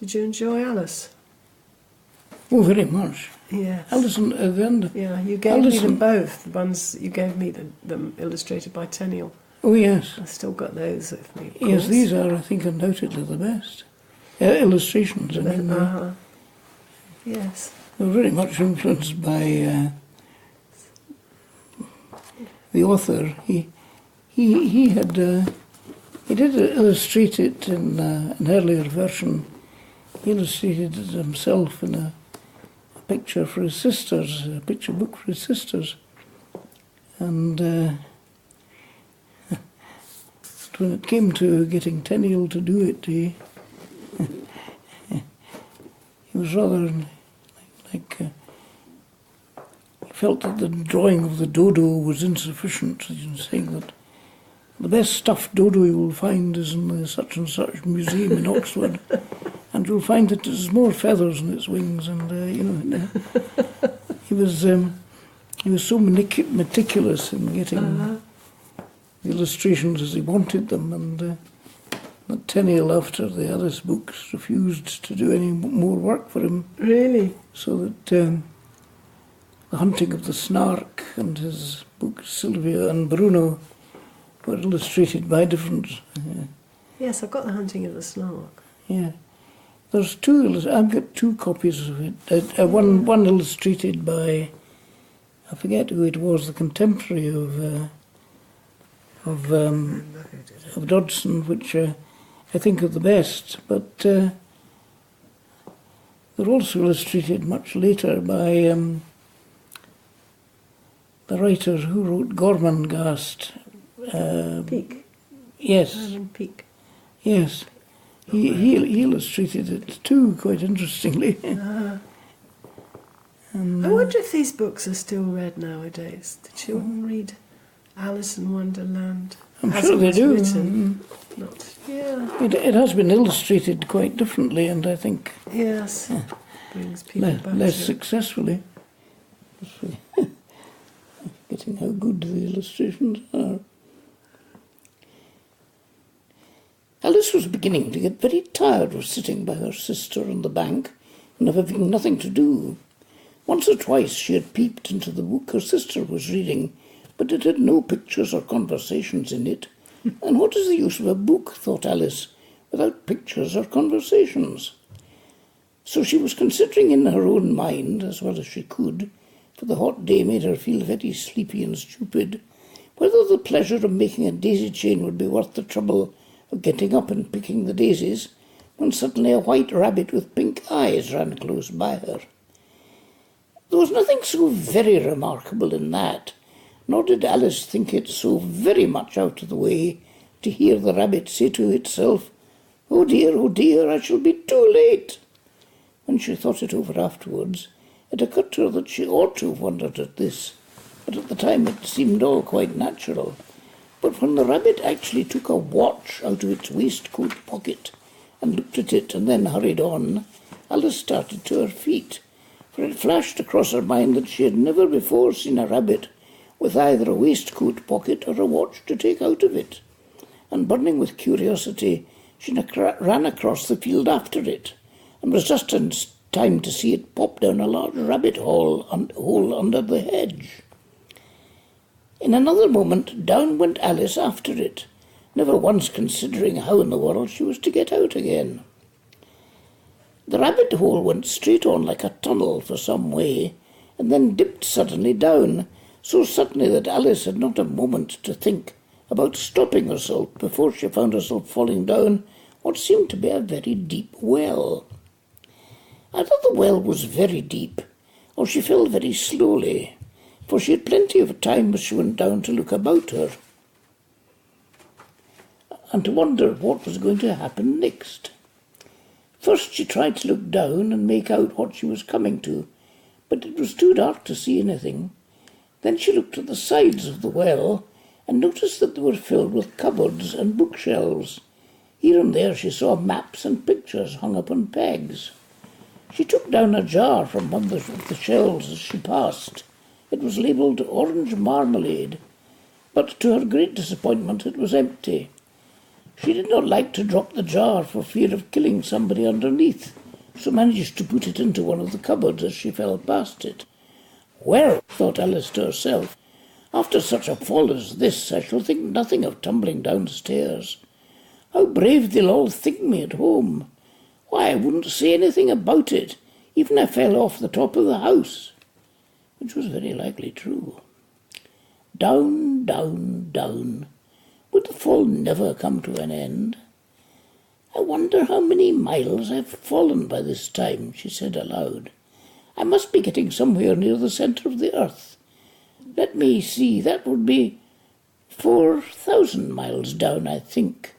Did you enjoy Alice? Oh, very much. Yes. Alison, Yeah, you gave me them both. The ones you gave me, them illustrated by Tenniel. Oh, yes. I've still got those with me. Yes, these are, I think, undoubtedly the best. Illustrations, I mean. Yes. They were very much influenced by the author. He did illustrate it in an earlier version. He illustrated it himself in a picture for his sisters, a picture book for his sisters. And when it came to getting Tenniel to do it, he was rather like he felt that the drawing of the dodo was insufficient, saying that the best stuffed dodo you will find is in the such and such museum in Oxford, and you'll find that it has more feathers in its wings. And he was so meticulous in getting the illustrations as he wanted them, and that Tenniel, after the Alice books, refused to do any more work for him. Really? So that The Hunting of the Snark and his books Sylvia and Bruno were illustrated by different... Yes, I've got The Hunting of the Snark. Yeah. There's I've got two copies of it. One illustrated by, I forget who it was, the contemporary of Dodson, which I think are the best. But they're also illustrated much later by the writer who wrote Gormenghast. Peake. Yes. Peake. Yes. He illustrated it too, quite interestingly. I wonder if these books are still read nowadays. Did children read Alice in Wonderland? I'm sure they do. It has been illustrated quite differently, and I think brings people back less successfully. Getting how good the illustrations are. Alice was beginning to get very tired of sitting by her sister on the bank and of having nothing to do. Once or twice she had peeped into the book her sister was reading, but it had no pictures or conversations in it. And what is the use of a book, thought Alice, without pictures or conversations? So she was considering in her own mind, as well as she could, for the hot day made her feel very sleepy and stupid, whether the pleasure of making a daisy chain would be worth the trouble of getting up and picking the daisies, when suddenly a white rabbit with pink eyes ran close by her. There was nothing so very remarkable in that, nor did Alice think it so very much out of the way to hear the rabbit say to itself, oh dear, I shall be too late." When she thought it over afterwards, it occurred to her that she ought to have wondered at this, but at the time it seemed all quite natural. But when the rabbit actually took a watch out of its waistcoat pocket and looked at it and then hurried on, Alice started to her feet, for it flashed across her mind that she had never before seen a rabbit with either a waistcoat pocket or a watch to take out of it. And burning with curiosity, she ran across the field after it, and was just in time to see it pop down a large rabbit hole under the hedge. In another moment, down went Alice after it, never once considering how in the world she was to get out again. The rabbit hole went straight on like a tunnel for some way, and then dipped suddenly down, so suddenly that Alice had not a moment to think about stopping herself before she found herself falling down what seemed to be a very deep well. Either the well was very deep, or she fell very slowly, for she had plenty of time as she went down to look about her, and to wonder what was going to happen next. First she tried to look down and make out what she was coming to, but it was too dark to see anything. Then she looked at the sides of the well and noticed that they were filled with cupboards and bookshelves. Here and there she saw maps and pictures hung up on pegs. She took down a jar from one of the shelves as she passed. It was labelled orange marmalade, but to her great disappointment it was empty. She did not like to drop the jar for fear of killing somebody underneath, so managed to put it into one of the cupboards as she fell past it. Well, thought Alice to herself, after such a fall as this, I shall think nothing of tumbling downstairs. How brave they'll all think me at home. Why, I wouldn't say anything about it, even if I fell off the top of the house. Which was very likely true. Down, down, down. Would the fall never come to an end? I wonder how many miles I've fallen by this time, she said aloud. I must be getting somewhere near the centre of the earth. Let me see, that would be 4,000 miles down, I think.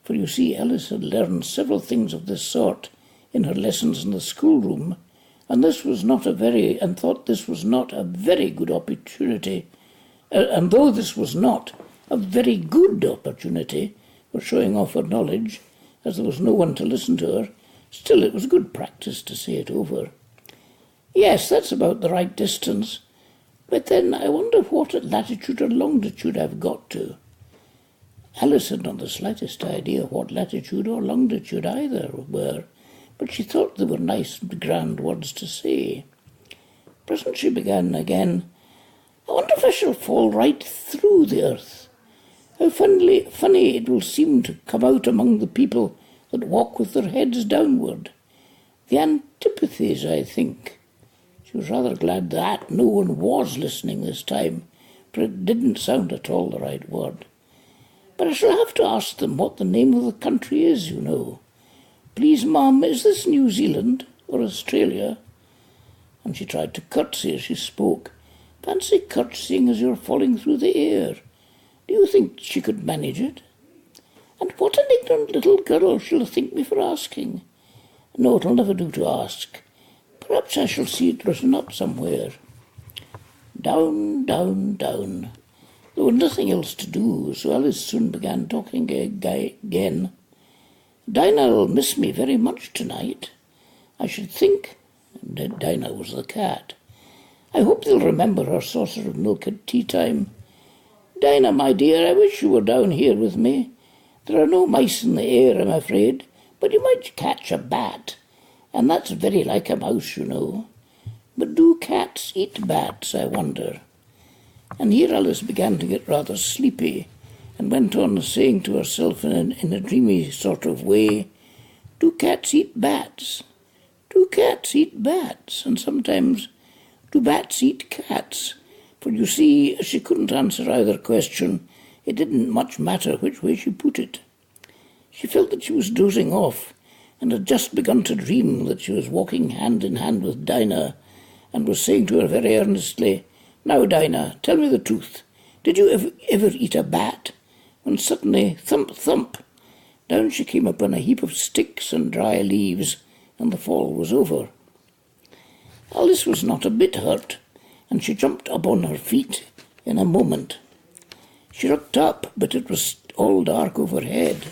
For you see, Alice had learned several things of this sort in her lessons in the schoolroom, and thought this was not a very good opportunity, and though this was not a very good opportunity for showing off her knowledge, as there was no one to listen to her, still it was good practice to say it over. Yes, that's about the right distance, but then I wonder what latitude or longitude I've got to. Alice had not the slightest idea what latitude or longitude either were, but she thought they were nice grand words to say. Presently she began again, I wonder if I shall fall right through the earth. How funny it will seem to come out among the people that walk with their heads downward. The antipathies, I think. She was rather glad that no one was listening this time, for it didn't sound at all the right word. But I shall have to ask them what the name of the country is, you know. Please, Mum, is this New Zealand or Australia? And she tried to curtsy as she spoke. Fancy curtsying as you're falling through the air. Do you think she could manage it? And what an ignorant little girl she'll think me for asking. No, it'll never do to ask. Perhaps I shall see it written up somewhere. Down, down, down. There was nothing else to do, so Alice soon began talking again. Dinah'll miss me very much tonight. I should think. Dinah was the cat. I hope they'll remember her saucer of milk at tea time. Dinah, my dear, I wish you were down here with me. There are no mice in the air, I'm afraid, but you might catch a bat, and that's very like a mouse, you know. But do cats eat bats, I wonder? And here Alice began to get rather sleepy, and went on saying to herself in a dreamy sort of way, do cats eat bats? Do cats eat bats? And sometimes, do bats eat cats? For you see, as she couldn't answer either question, it didn't much matter which way she put it. She felt that she was dozing off, and had just begun to dream that she was walking hand in hand with Dinah, and was saying to her very earnestly, Now, Dinah, tell me the truth. Did you ever eat a bat? When suddenly, thump, thump, down she came upon a heap of sticks and dry leaves, and the fall was over. Alice was not a bit hurt, and she jumped up on her feet in a moment. She looked up, but it was all dark overhead.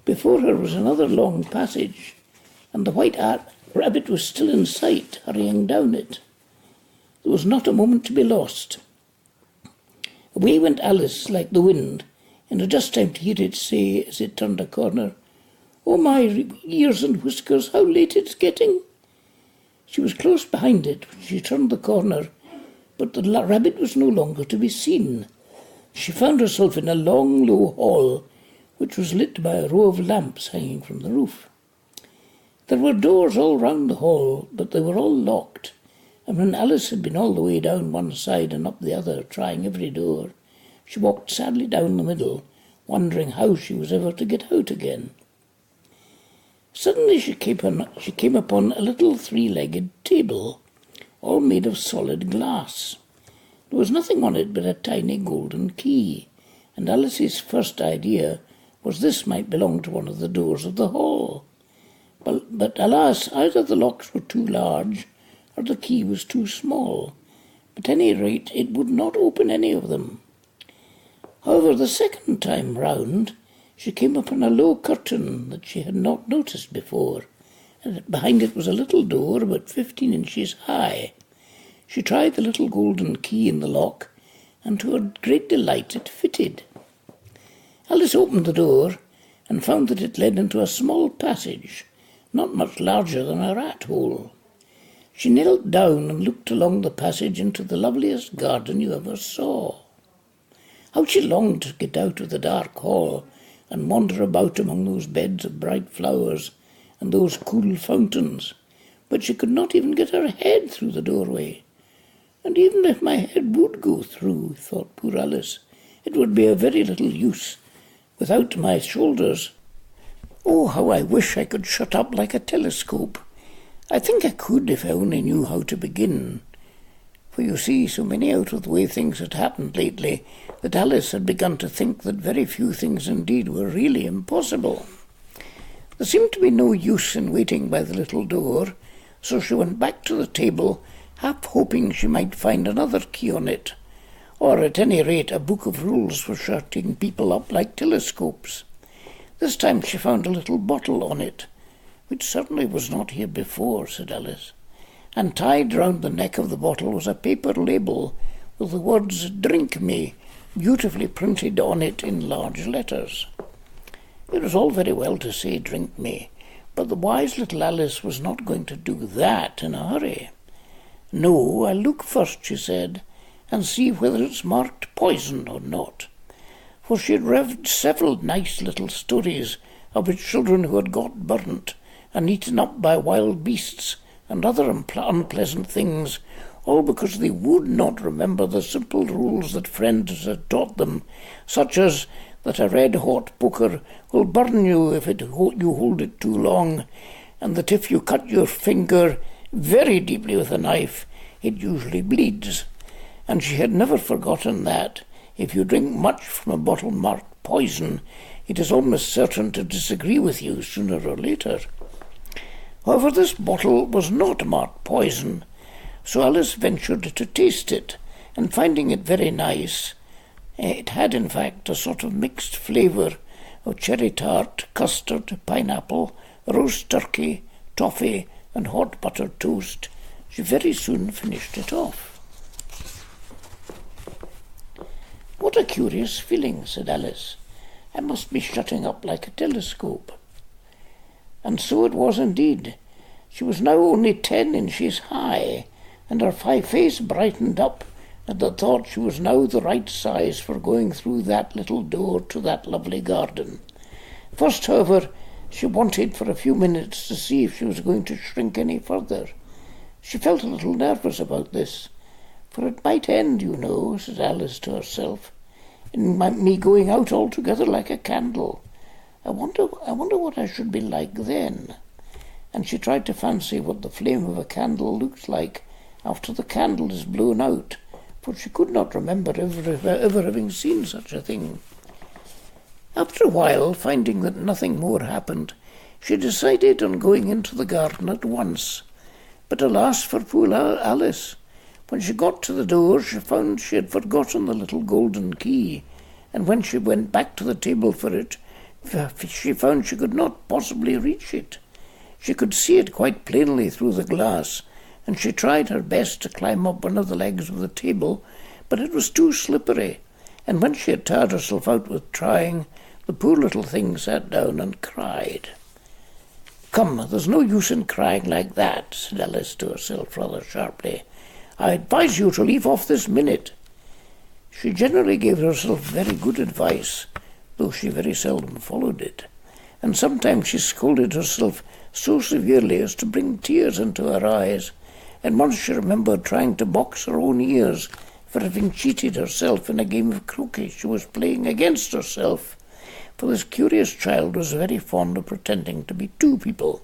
Before her was another long passage, and the white rabbit was still in sight, hurrying down it. There was not a moment to be lost. Away went Alice like the wind, and had just time to hear it say as it turned a corner, Oh, my ears and whiskers, how late it's getting. She was close behind it when she turned the corner, but the rabbit was no longer to be seen. She found herself in a long, low hall, which was lit by a row of lamps hanging from the roof. There were doors all round the hall, but they were all locked, and when Alice had been all the way down one side and up the other, trying every door, she walked sadly down the middle, wondering how she was ever to get out again. Suddenly she came upon a little three-legged table, all made of solid glass. There was nothing on it but a tiny golden key, and Alice's first idea was this might belong to one of the doors of the hall. But alas, either the locks were too large, or the key was too small. At any rate, it would not open any of them. However, the second time round, she came upon a low curtain that she had not noticed before, and behind it was a little door about 15 inches high. She tried the little golden key in the lock, and to her great delight it fitted. Alice opened the door and found that it led into a small passage, not much larger than a rat-hole. She knelt down and looked along the passage into the loveliest garden you ever saw. How she longed to get out of the dark hall and wander about among those beds of bright flowers and those cool fountains, but she could not even get her head through the doorway. And even if my head would go through, thought poor Alice, it would be of very little use without my shoulders. Oh, how I wish I could shut up like a telescope. I think I could if I only knew how to begin. For you see, so many out-of-the-way things had happened lately that Alice had begun to think that very few things indeed were really impossible. There seemed to be no use in waiting by the little door, so she went back to the table, half hoping she might find another key on it, or at any rate a book of rules for shutting people up like telescopes. This time she found a little bottle on it, which certainly was not here before, said Alice, and tied round the neck of the bottle was a paper label with the words "Drink Me" beautifully printed on it in large letters. It was all very well to say "Drink me," but the wise little Alice was not going to do that in a hurry. "No, I'll look first," she said, "and see whether it's marked poison or not." For she had read several nice little stories about children who had got burnt and eaten up by wild beasts and other unpleasant things, all because they would not remember the simple rules that friends had taught them, such as that a red-hot poker will burn you if you hold it too long, and that if you cut your finger very deeply with a knife, it usually bleeds. And she had never forgotten that if you drink much from a bottle marked poison, it is almost certain to disagree with you sooner or later. However, this bottle was not marked poison, so Alice ventured to taste it, and finding it very nice, it had in fact a sort of mixed flavour of cherry tart, custard, pineapple, roast turkey, toffee, and hot buttered toast. She very soon finished it off. "What a curious feeling," said Alice. "I must be shutting up like a telescope." And so it was indeed. She was now only 10 inches high, and her face brightened up at the thought she was now the right size for going through that little door to that lovely garden. First, however, she wanted for a few minutes to see if she was going to shrink any further. She felt a little nervous about this, for it might end, you know, said Alice to herself, in me going out altogether like a candle. I wonder what I should be like then. And she tried to fancy what the flame of a candle looks like after the candle is blown out, for she could not remember ever having seen such a thing. After a while, finding that nothing more happened, she decided on going into the garden at once. But alas for poor Alice! When she got to the door, she found she had forgotten the little golden key, and when she went back to the table for it, she found she could not possibly reach it. She could see it quite plainly through the glass, and she tried her best to climb up one of the legs of the table, but it was too slippery, and when she had tired herself out with trying, the poor little thing sat down and cried. "Come, there's no use in crying like that," said Alice to herself rather sharply. "I advise you to leave off this minute." She generally gave herself very good advice, though she very seldom followed it, and sometimes she scolded herself so severely as to bring tears into her eyes, and once she remembered trying to box her own ears for having cheated herself in a game of croquet she was playing against herself, for this curious child was very fond of pretending to be two people.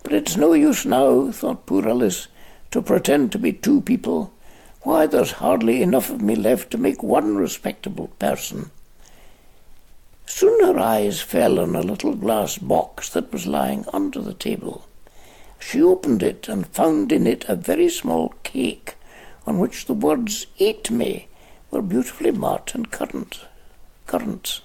"But it's no use now," thought poor Alice, "to pretend to be two people. Why, there's hardly enough of me left to make one respectable person." Soon her eyes fell on a little glass box that was lying under the table. She opened it and found in it a very small cake on which the words "Eat me" were beautifully marked in currants.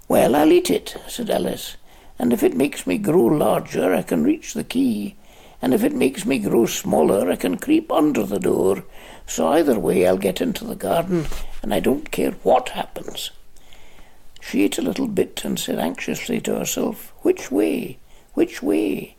"Well, I'll eat it," said Alice, "and if it makes me grow larger I can reach the key, and if it makes me grow smaller, I can creep under the door, so either way I'll get into the garden, and I don't care what happens." She ate a little bit and said anxiously to herself, "Which way? Which way?"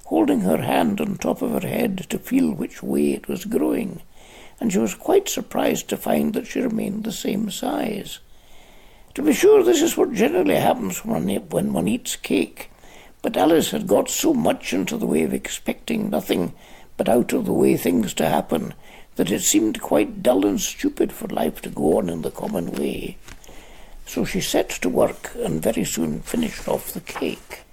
holding her hand on top of her head to feel which way it was growing, and she was quite surprised to find that she remained the same size. To be sure, this is what generally happens when one eats cake, but Alice had got so much into the way of expecting nothing but out-of-the-way things to happen that it seemed quite dull and stupid for life to go on in the common way. So she set to work and very soon finished off the cake.